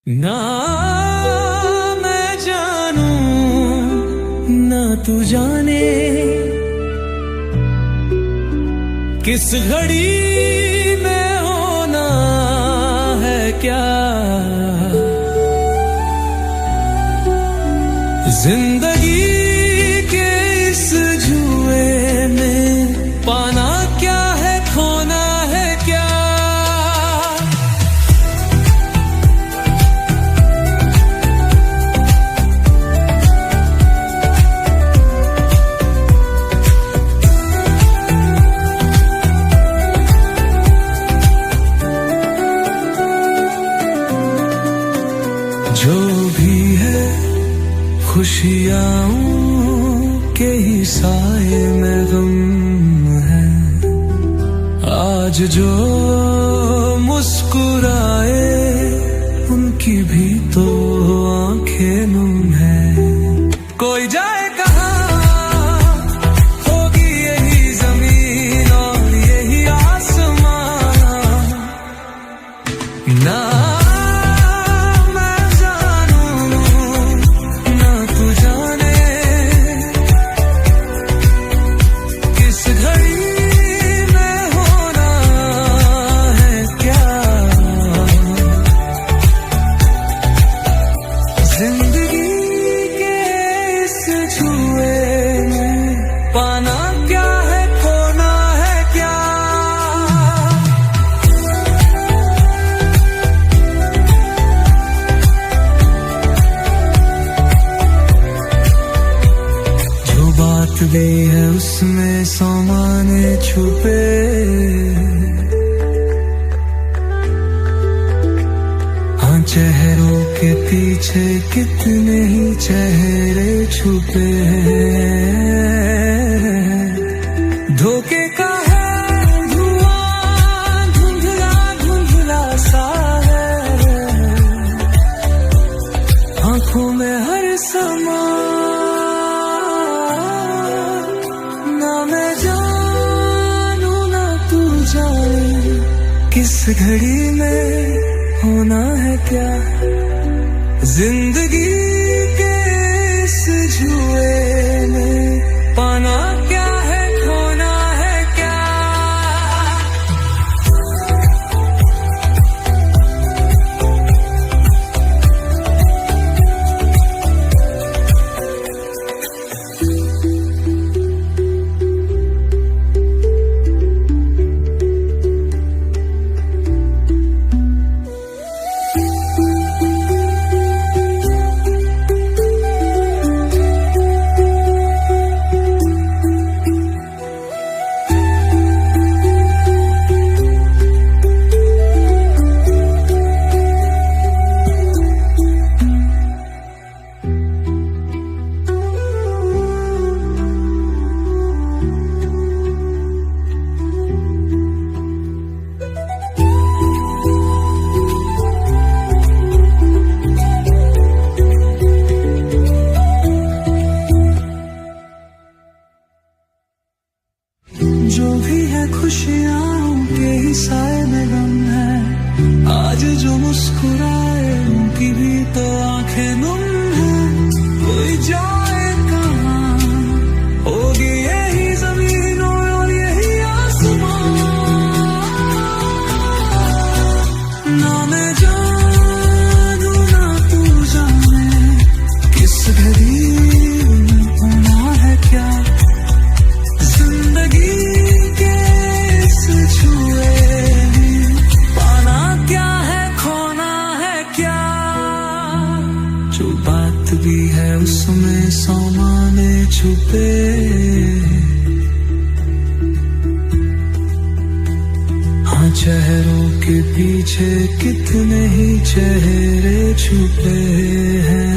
ना मैं जानू ना तू जाने किस घड़ी में होना है क्या। जिंदगी के इस जुए में पाना क्या है खोना है क्या। जो भी है खुशियाँ के ही साए में गम है। आज जो मुस्कुराए उनकी भी तो आंखें नम है। कोई जाए कहाँ होगी यही जमीन और यही आसमान। ना पाना क्या है खोना है क्या। जो बात भी है उसमें सौ माने छुपे। हाँ चेहरों के पीछे कितने ही चेहरे छुपे हैं। धोखे का है धुआं धुंधला धुंधला सा है। आंखों में हर समा ना मैं जानू ना तू जाने किस घड़ी में होना है क्या। जिंदगी के इस जुए में पाना क्या है खोना है क्या। जो भी है खुशियाँ के ही साए में गम है। आज जो मुस्कुराए उनकी भी तो आंखें नम है। कोई जाए कहाँ होगी यही जमीन और यही आसमान। ना मैं जानू ना तू जाने किस घड़ी में होना है क्या। जिंदगी जो बात भी है उसमें सौ माने छुपे। हाँ चेहरों के पीछे कितने ही चेहरे छुपे हैं।